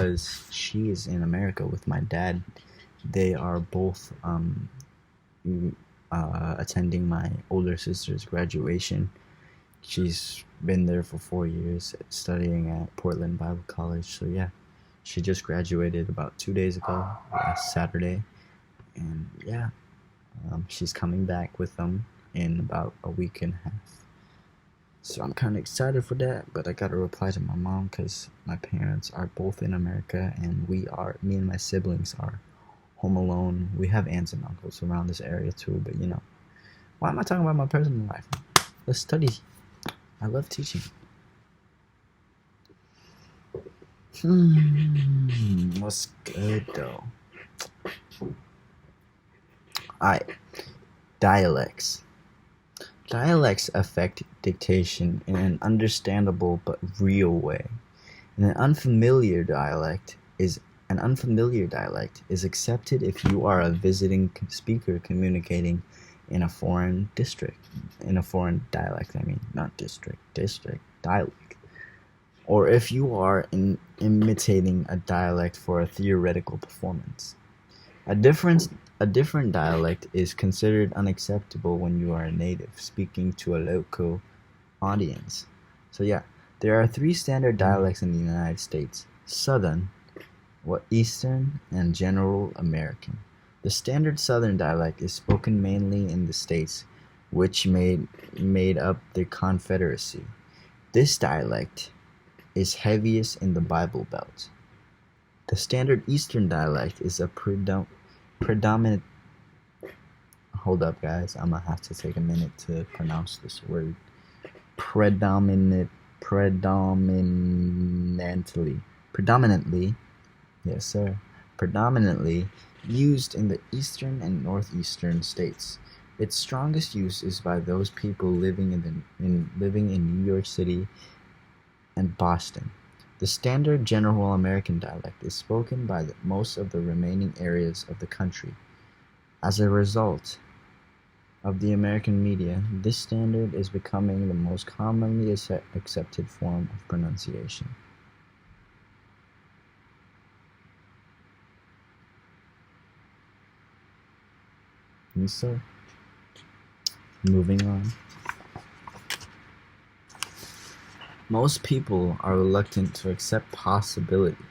because she is in America with my dad. They are both attending my older sister's graduation. She's been there for 4 years studying at Portland Bible College. So yeah, she just graduated about 2 days ago, last Saturday, and yeah, she's coming back with them in about a week and a half. So I'm kind of excited for that, but I gotta reply to my mom because my parents are both in America, and me and my siblings are home alone. We have aunts and uncles around this area too, but why am I talking about my personal life? Let's study. I love teaching. What's good though? Alright, dialects. Dialects affect dictation in an understandable but real way. An unfamiliar dialect is accepted if you are a visiting speaker communicating in a foreign dialect. I mean, not district, dialect. Or if you are imitating a dialect for a theoretical performance. A different dialect is considered unacceptable when you are a native speaking to a local audience. So yeah, there are three standard dialects in the United States: Southern, Eastern, and General American. The standard Southern dialect is spoken mainly in the states which made up the Confederacy. This dialect is heaviest in the Bible Belt. The standard Eastern dialect is a predominant. Hold up, guys. I'm gonna have to take a minute to pronounce this word. Predominantly, yes, sir. Predominantly used in the eastern and northeastern states. Its strongest use is by those people living in New York City and Boston. The standard General American dialect is spoken by most of the remaining areas of the country. As a result of the American media, this standard is becoming the most commonly accepted form of pronunciation. Yes, sir. Moving on. Most people are reluctant to accept possibility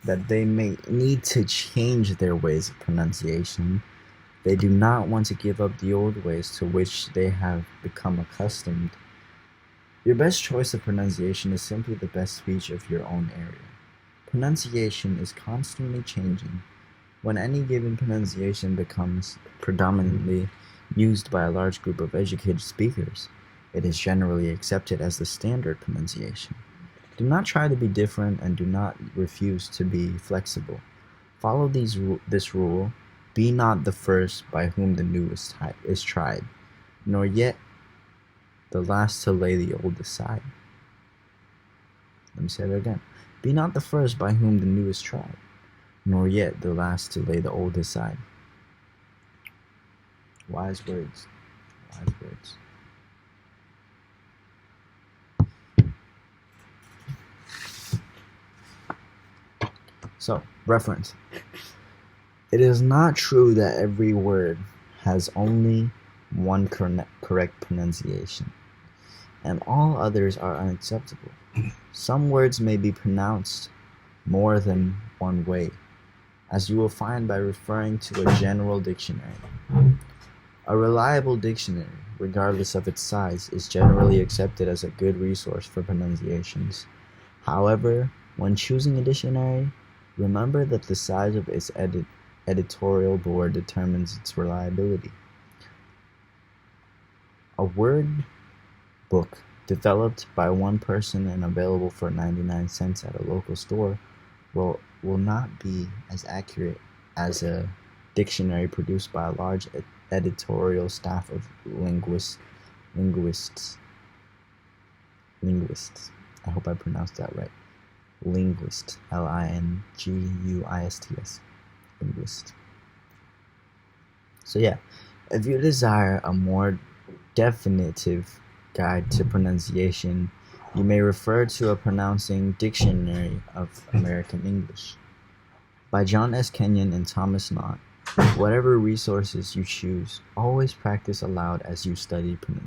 that they may need to change their ways of pronunciation. They do not want to give up the old ways to which they have become accustomed. Your best choice of pronunciation is simply the best speech of your own area. Pronunciation is constantly changing. When any given pronunciation becomes predominantly used by a large group of educated speakers, it is generally accepted as the standard pronunciation. Do not try to be different and do not refuse to be flexible. Follow this rule: be not the first by whom the new is tried, nor yet the last to lay the old aside. Let me say that again. Be not the first by whom the new is tried, nor yet the last to lay the old aside. Wise words. Wise words. So, reference. It is not true that every word has only one correct pronunciation, and all others are unacceptable. Some words may be pronounced more than one way, as you will find by referring to a general dictionary. A reliable dictionary, regardless of its size, is generally accepted as a good resource for pronunciations. However, when choosing a dictionary, remember that the size of its editorial board determines its reliability. A word book developed by one person and available for 99 cents at a local store will not be as accurate as a dictionary produced by a large editorial staff of linguists. I hope I pronounced that right. Linguist, Linguists, linguist. So yeah, if you desire a more definitive guide to pronunciation, You may refer to a pronouncing dictionary of American English by John S. Kenyon and Thomas Knott. Whatever resources you choose, always practice aloud as you study pronunciation.